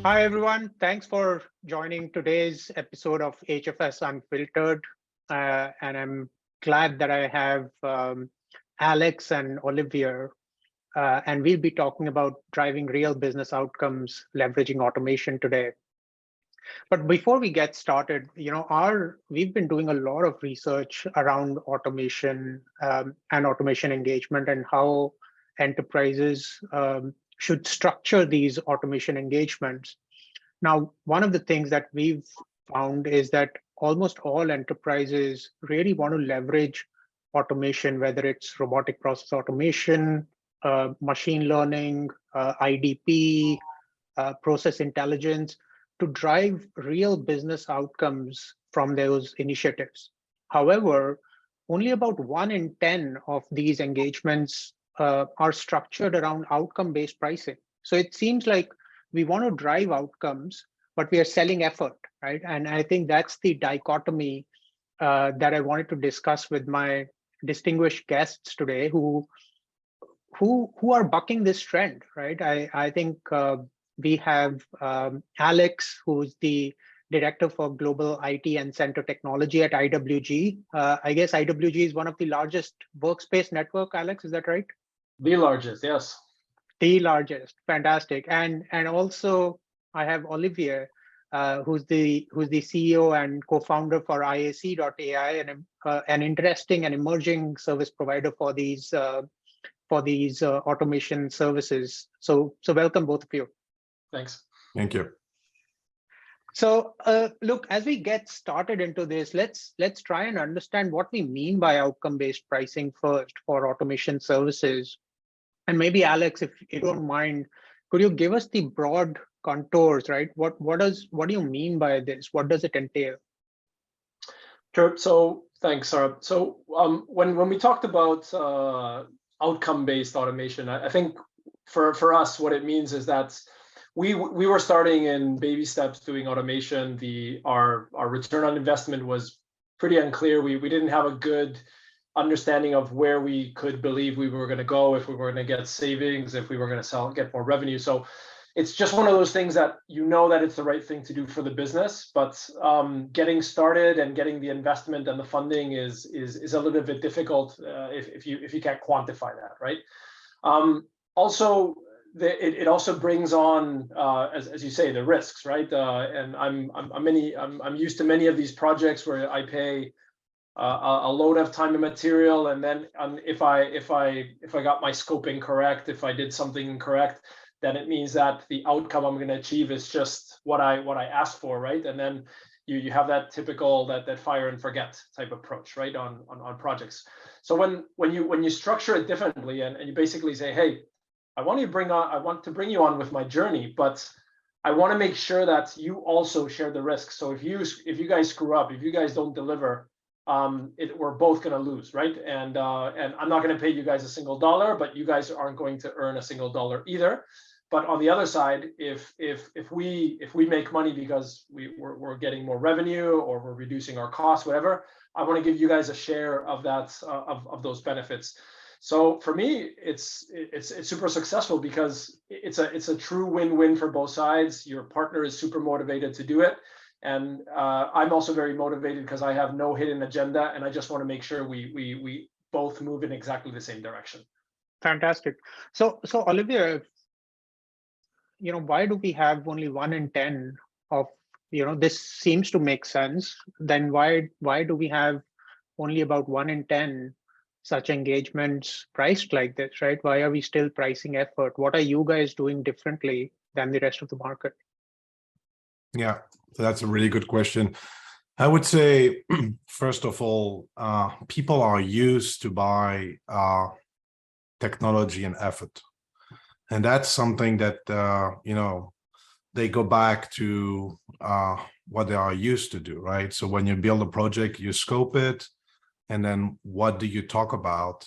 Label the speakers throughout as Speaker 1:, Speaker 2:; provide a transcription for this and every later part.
Speaker 1: Hi, everyone. Thanks for joining today's episode of HFS Unfiltered. And I'm glad that I have Alex and Olivier, and we'll be talking about driving real business outcomes, leveraging automation today. But before we get started, we've been doing a lot of research around automation and automation engagement and how enterprises should structure these automation engagements. Now, one of the things that we've found is that almost all enterprises really want to leverage automation, whether it's robotic process automation, machine learning, IDP, process intelligence, to drive real business outcomes from those initiatives. However, only about 1 in 10 of these engagements are structured around outcome-based pricing. So it seems like we want to drive outcomes, but we are selling effort, right? And I think that's the dichotomy that I wanted to discuss with my distinguished guests today, who are bucking this trend, right? I think we have Alex, who's the Director for Global IT and Center Technology at IWG. I guess IWG is one of the largest workspace network, Alex, is that right?
Speaker 2: The largest, yes.
Speaker 1: The largest, fantastic. And also I have Olivier, who's the CEO and co-founder for IAC.ai, and an interesting and emerging service provider for these automation services. So welcome both of you.
Speaker 2: Thanks.
Speaker 3: Thank you.
Speaker 1: So look, as we get started into this, let's try and understand what we mean by outcome-based pricing first for automation services. And maybe Alex, if you don't mind, could you give us the broad contours, right? What do you mean by this? What does it entail?
Speaker 2: Sure. So thanks, Saurabh. So when we talked about outcome-based automation, I think for us, what it means is that we were starting in baby steps doing automation. Our return on investment was pretty unclear. We didn't have a good understanding of where we could believe we were going to go, if we were going to get savings, if we were going to get more revenue. So it's just one of those things that that it's the right thing to do for the business, but getting started and getting the investment and the funding is a little bit difficult if you can't quantify that, right? Also, it also brings on, as you say, the risks, right? And I'm used to many of these projects where I pay a load of time and material, and then if I got my scoping correct, if I did something incorrect, then it means that the outcome I'm going to achieve is just what I asked for, right? And then you have that typical that fire and forget type approach, right, on projects. So when you structure it differently and you basically say, hey, I want to bring you on with my journey, but I want to make sure that you also share the risks. So if you guys screw up, if you guys don't deliver, we're both going to lose, right? And I'm not going to pay you guys a single dollar, but you guys aren't going to earn a single dollar either. But on the other side, if we make money because we're getting more revenue or we're reducing our costs, whatever, I want to give you guys a share of that of those benefits. So for me, it's super successful because it's a true win-win for both sides. Your partner is super motivated to do it. And I'm also very motivated because I have no hidden agenda, and I just want to make sure we both move in exactly the same direction.
Speaker 1: Fantastic. So Olivier, why do we have only 1 in 10 of, this seems to make sense. Then why do we have only about 1 in 10 such engagements priced like this, right? Why are we still pricing effort? What are you guys doing differently than the rest of the market?
Speaker 3: Yeah, so that's a really good question. I would say, first of all, people are used to buy technology and effort. And that's something that, they go back to what they are used to do, right? So when you build a project, you scope it. And then what do you talk about?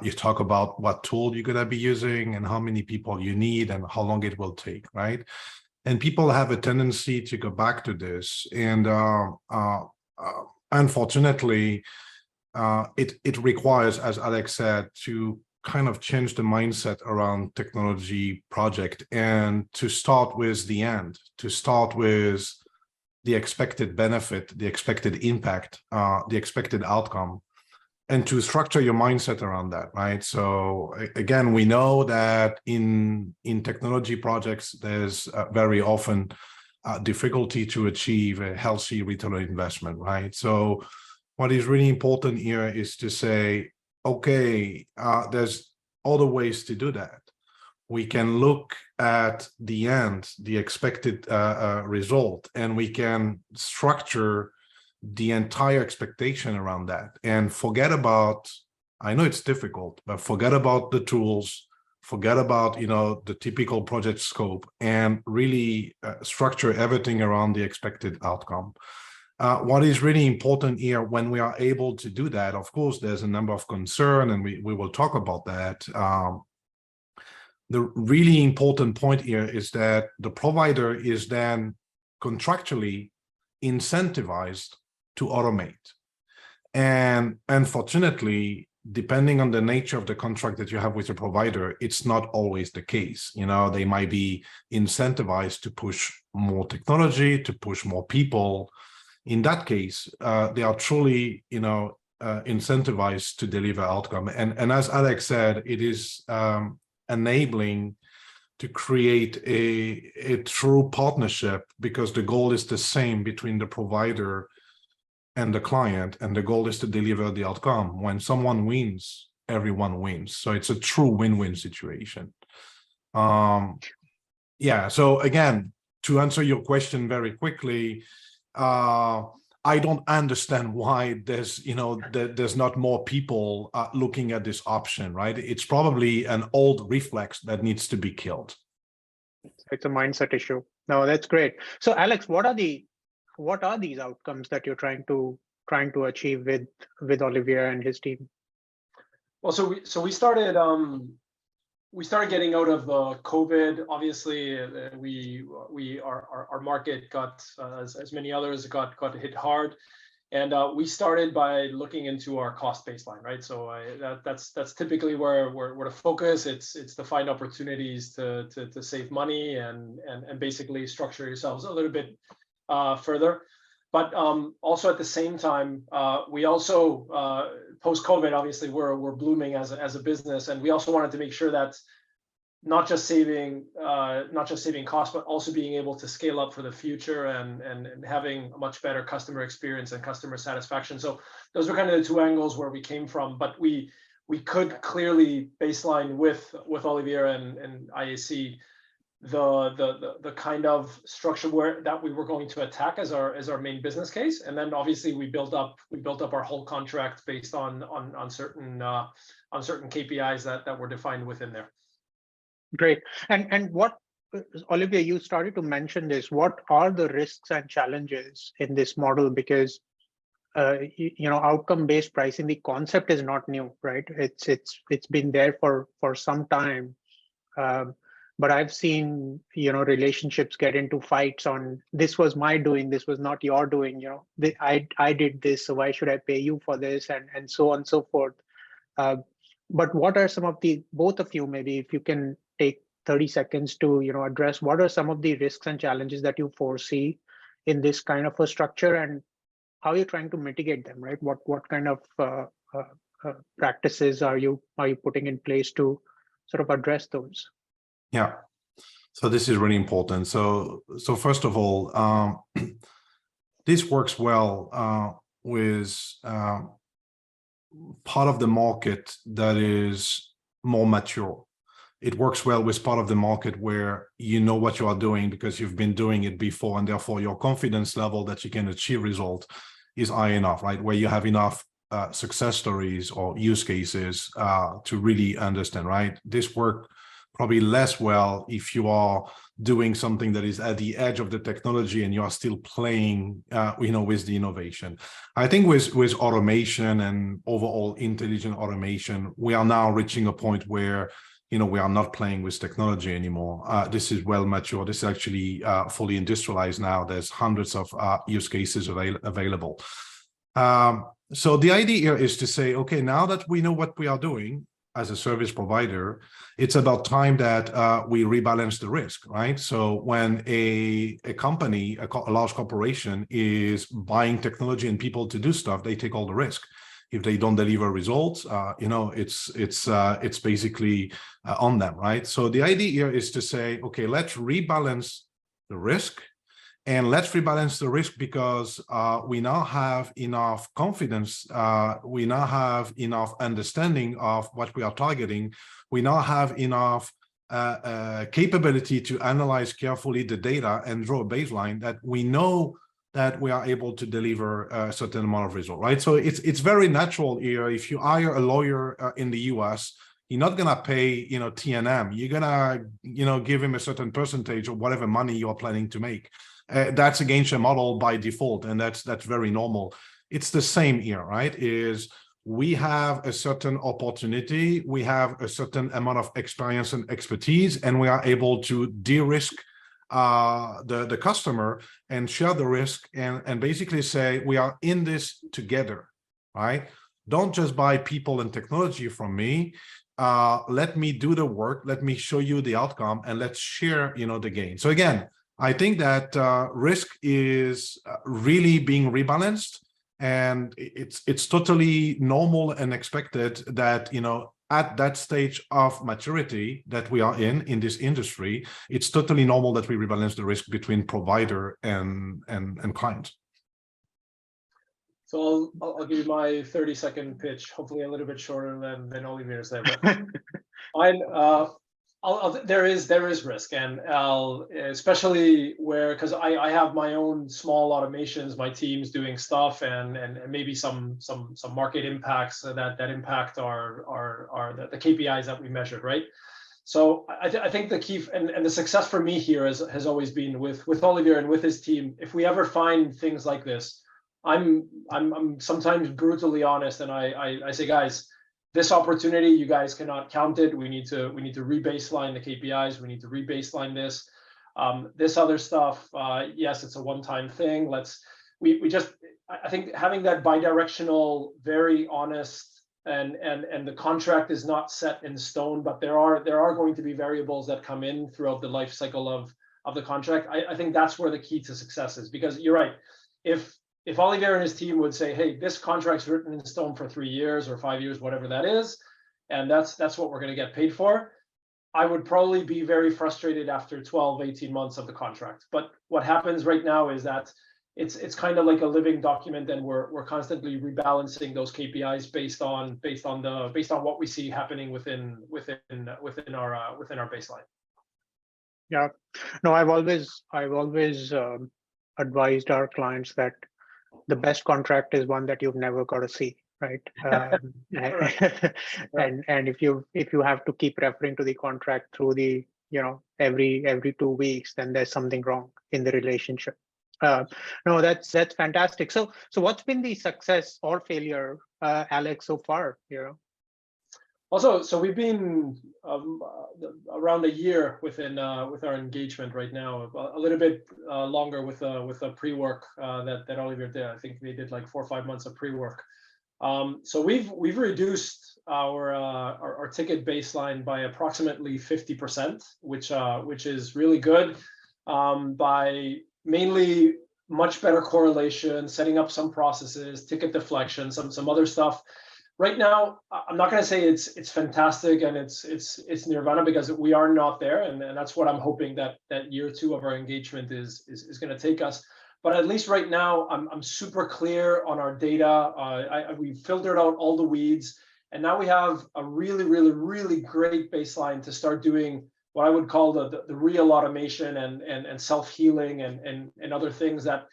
Speaker 3: You talk about what tool you're going to be using and how many people you need and how long it will take, right? And people have a tendency to go back to this. And unfortunately, it requires, as Alex said, to kind of change the mindset around technology project and to start with the end, to start with the expected benefit, the expected impact, the expected outcome, and to structure your mindset around that, right? So again, we know that in technology projects, there's very often difficulty to achieve a healthy return on investment, right? So what is really important here is to say, okay, there's other ways to do that. We can look at the end, the expected result, and we can structure the entire expectation around that and forget about, I know it's difficult, but forget about the tools, forget about, the typical project scope, and really structure everything around the expected outcome. What is really important here when we are able to do that, of course, there's a number of concerns, and we will talk about that. The really important point here is that the provider is then contractually incentivized to automate. And unfortunately, depending on the nature of the contract that you have with the provider, it's not always the case. They might be incentivized to push more technology, to push more people. In that case, they are truly, incentivized to deliver outcome. And as Alex said, it is enabling to create a true partnership, because the goal is the same between the provider and the client, and the goal is to deliver the outcome. When someone wins, everyone wins. So it's a true win-win situation. Yeah, so again, to answer your question very quickly, I don't understand why there's not more people looking at this option, right? It's probably an old reflex that needs to be killed.
Speaker 1: It's a mindset issue. No, that's great. So Alex, what are these outcomes that you're trying to achieve with Olivier and his team?
Speaker 2: Well, so we started getting out of COVID. Obviously, our market got, as many others, got hit hard, and we started by looking into our cost baseline, right? So that's typically where to focus. It's to find opportunities to save money and basically structure yourselves a little bit further. But also at the same time, we also post-COVID, obviously we're blooming as a business, and we also wanted to make sure that not just saving costs, but also being able to scale up for the future and having a much better customer experience and customer satisfaction. So those were kind of the two angles where we came from. But we could clearly baseline with Olivier and IAC the kind of structure that we were going to attack as our main business case, and then obviously we built up our whole contract based on certain KPIs that were defined within there.
Speaker 1: Great. And what, Olivier, you started to mention this. What are the risks and challenges in this model? Because outcome-based pricing, the concept is not new, right? It's been there for some time. But I've seen, relationships get into fights on, this was my doing, this was not your doing, I did this, so why should I pay you for this, and so on and so forth. But what are some of both of you, maybe if you can take 30 seconds to, address what are some of the risks and challenges that you foresee in this kind of a structure, and how you're trying to mitigate them, right? What kind of practices are you putting in place to sort of address those?
Speaker 3: Yeah, so this is really important. So first of all, this works well with part of the market that is more mature. It works well with part of the market where you know what you are doing because you've been doing it before, and therefore your confidence level that you can achieve result is high enough, right? Where you have enough success stories or use cases to really understand, right? This works probably less well if you are doing something that is at the edge of the technology and you are still playing, with the innovation. I think with automation and overall intelligent automation, we are now reaching a point where, we are not playing with technology anymore. This is well mature. This is actually fully industrialized now. There's hundreds of use cases available. So the idea here is to say, okay, now that we know what we are doing, as a service provider, it's about time that we rebalance the risk, right? So when a company, a large corporation is buying technology and people to do stuff, they take all the risk. If they don't deliver results, it's basically on them, right? So the idea here is to say, okay, let's rebalance the risk. And let's rebalance the risk because we now have enough confidence, we now have enough understanding of what we are targeting, we now have enough capability to analyze carefully the data and draw a baseline that we know that we are able to deliver a certain amount of result, right? So it's very natural here. If you hire a lawyer in the US, you're not gonna pay, T&M. You're gonna, give him a certain percentage of whatever money you are planning to make. That's against your model by default, and that's very normal. It's the same here, right? Is we have a certain opportunity, we have a certain amount of experience and expertise, and we are able to de-risk the customer and share the risk and basically say we are in this together, right? Don't just buy people and technology from me. Let me do the work, let me show you the outcome, and let's share the gain. So again, I think that risk is really being rebalanced, and it's totally normal and expected that at that stage of maturity that we are in this industry, it's totally normal that we rebalance the risk between provider and client.
Speaker 2: So I'll give you my 30-second pitch, hopefully a little bit shorter than Olivier's there. But there is risk, and especially because I have my own small automations, my team's doing stuff, and maybe some market impacts that impact the KPIs that we measured, right? So I think the key and the success for me here has always been with Olivier and with his team. If we ever find things like this, I'm sometimes brutally honest, and I say, guys, this opportunity, you guys cannot count it. We need to rebaseline the KPIs. We need to rebaseline this. This other stuff, yes, it's a one-time thing. I think having that bidirectional, very honest, and the contract is not set in stone, but there are going to be variables that come in throughout the life cycle of the contract. I think that's where the key to success is, because you're right. If Olivier and his team would say, hey, this contract's written in stone for 3 years or 5 years, whatever that is, and that's what we're going to get paid for, I would probably be very frustrated after 12, 18 months of the contract. But what happens right now is that it's kind of like a living document, and we're constantly rebalancing those KPIs based on what we see happening within our baseline.
Speaker 1: Yeah, no, I've always advised our clients that the best contract is one that you've never got to see, right? And if you have to keep referring to the contract through the every 2 weeks, then there's something wrong in the relationship. No, that's fantastic. So what's been the success or failure, Alex, so far?
Speaker 2: Also, so we've been around a year with our engagement right now, a little bit longer with the pre-work that Olivier did. I think they did like 4 or 5 months of pre-work. So we've reduced our ticket baseline by approximately 50%, which is really good, by mainly much better correlation, setting up some processes, ticket deflection, some other stuff. Right now, I'm not going to say it's fantastic and it's nirvana, because we are not there, and that's what I'm hoping that year 2 of our engagement is going to take us. But at least right now, I'm super clear on our data. We've filtered out all the weeds, and now we have a really, really, really great baseline to start doing what I would call the real automation and self-healing and other things that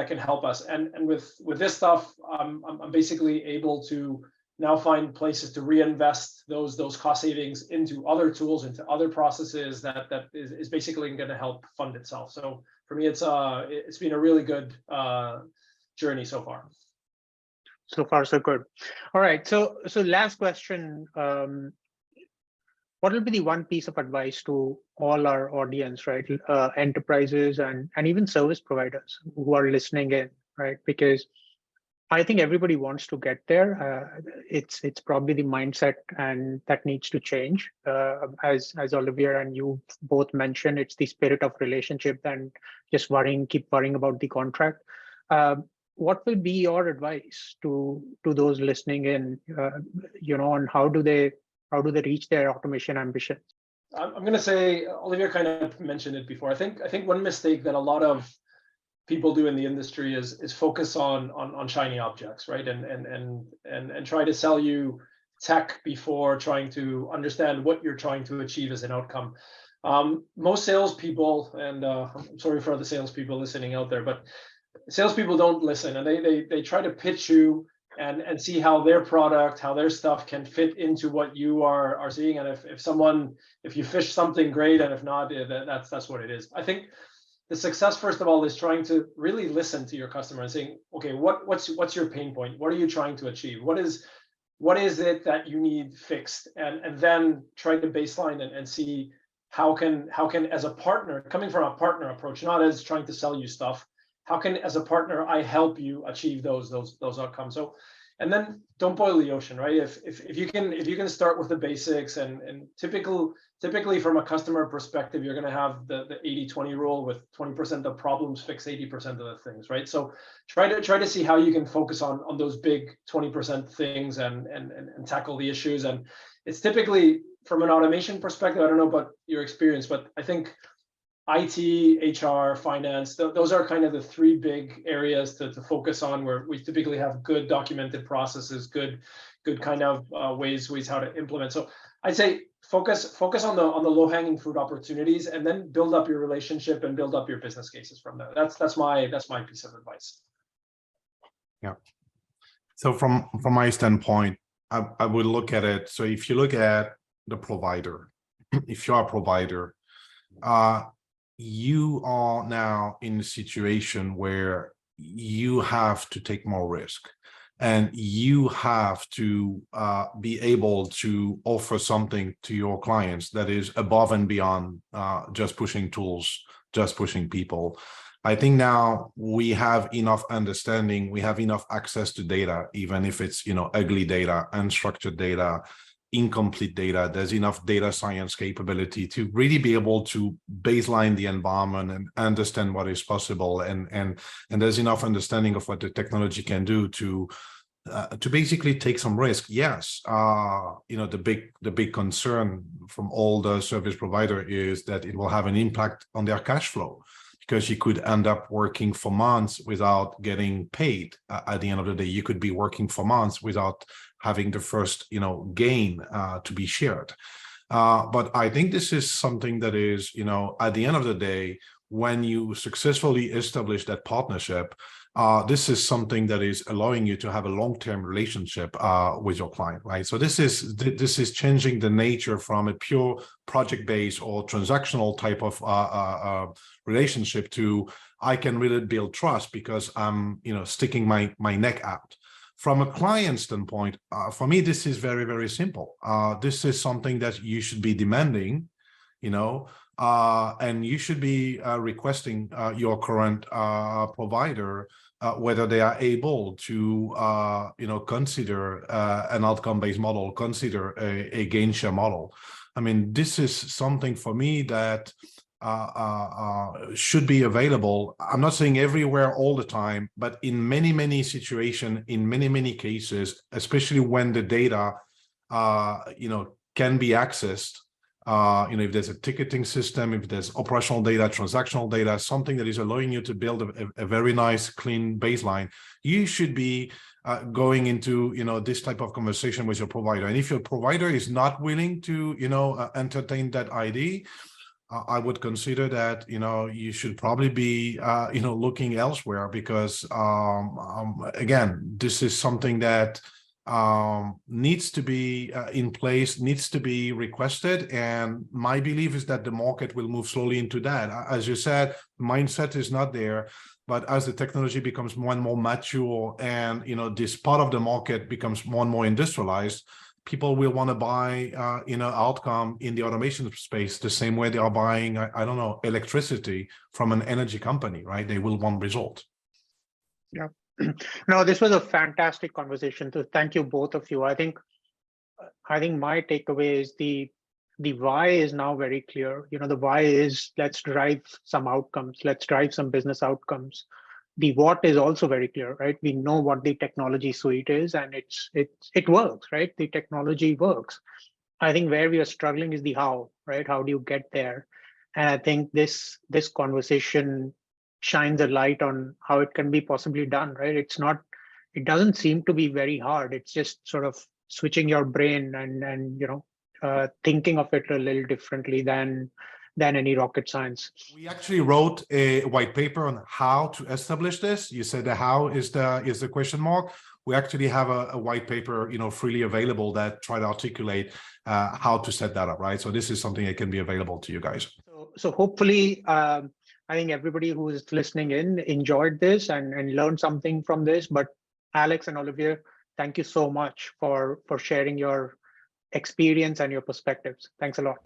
Speaker 2: can help us. And with this stuff, I'm basically able to now find places to reinvest those cost savings into other tools, into other processes that is basically going to help fund itself. So for me, it's been a really good journey so far.
Speaker 1: So far, so good. All right. So last question. What will be the one piece of advice to all our audience, right? Enterprises and even service providers who are listening in, right? Because I think everybody wants to get there. It's probably the mindset and that needs to change. As Olivier and you both mentioned, it's the spirit of relationship and just keep worrying about the contract. What will be your advice to those listening in, on how do they reach their automation ambitions?
Speaker 2: I'm going to say, Olivier kind of mentioned it before. I think one mistake that a lot of people do in the industry is focus on shiny objects, right? And try to sell you tech before trying to understand what you're trying to achieve as an outcome. Most salespeople, and I'm sorry for the salespeople listening out there, but salespeople don't listen, and they try to pitch you and see how their product, how their stuff can fit into what you are seeing. And if you fish something, great, and if not, that's what it is. I think the success, first of all, is trying to really listen to your customer and saying, okay, what's your pain point? What are you trying to achieve? What is it that you need fixed? And then try to baseline and see how can as a partner, coming from a partner approach, not as trying to sell you stuff, how can as a partner I help you achieve those outcomes? So, and then don't boil the ocean, right? If you can start with the basics and typically from a customer perspective, you're going to have the 80-20 rule, with 20% of problems fix 80% of the things, right? So try to see how you can focus on those big 20% things and tackle the issues. And it's typically from an automation perspective, I don't know about your experience, but I think IT, HR, finance, those are kind of the three big areas to focus on, where we typically have good documented processes, good kind of ways how to implement. So I'd say focus on the low-hanging fruit opportunities, and then build up your relationship and build up your business cases from there. That's my piece of advice.
Speaker 3: Yeah. So from my standpoint, I would look at it. So if you look at the provider, if you're a provider, you are now in a situation where you have to take more risk, and you have to be able to offer something to your clients that is above and beyond just pushing tools, just pushing people. I think now we have enough understanding, we have enough access to data, even if it's, ugly data, unstructured data, incomplete data. There's enough data science capability to really be able to baseline the environment and understand what is possible, and there's enough understanding of what the technology can do to basically take some risk. Yes, the big concern from all the service provider is that it will have an impact on their cash flow, because you could end up working for months without getting paid. At the end of the day, you could be working for months without having the first, gain to be shared. But I think this is something that is, at the end of the day, when you successfully establish that partnership, this is something that is allowing you to have a long-term relationship with your client, right? So this is changing the nature from a pure project-based or transactional type of relationship to, I can really build trust because I'm, sticking my neck out. From a client standpoint, for me, this is very, very simple. This is something that you should be demanding, and you should be requesting your current provider whether they are able to, consider an outcome-based model, consider a gain share model. I mean, this is something for me that should be available. I'm not saying everywhere all the time, but in many situations, in many cases, especially when the data, can be accessed. If there's a ticketing system, if there's operational data, transactional data, something that is allowing you to build a very nice, clean baseline, you should be going into, this type of conversation with your provider. And if your provider is not willing to, entertain that idea, I would consider that, you should probably be, looking elsewhere, because, again, this is something that needs to be in place, needs to be requested. And my belief is that the market will move slowly into that. As you said, mindset is not there, but as the technology becomes more and more mature, and, this part of the market becomes more and more industrialized, people will want to buy, outcome in the automation space the same way they are buying, I don't know, electricity from an energy company, right? They will want result.
Speaker 1: Yeah. No, this was a fantastic conversation. So thank you, both of you. I think my takeaway is the why is now very clear. The why is let's drive some outcomes, let's drive some business outcomes. The what is also very clear, right? We know what the technology suite is, and it works, right? The technology works. I think where we are struggling is the how, right? How do you get there? And I think this conversation shines a light on how it can be possibly done, right? It doesn't seem to be very hard. It's just sort of switching your brain and thinking of it a little differently than any rocket science.
Speaker 3: We actually wrote a white paper on how to establish this. You said the how is the question mark. We actually have a white paper, freely available that try to articulate how to set that up, right? So this is something that can be available to you guys.
Speaker 1: So hopefully, I think everybody who is listening in enjoyed this and learned something from this. But Alex and Olivier, thank you so much for sharing your experience and your perspectives. Thanks a lot.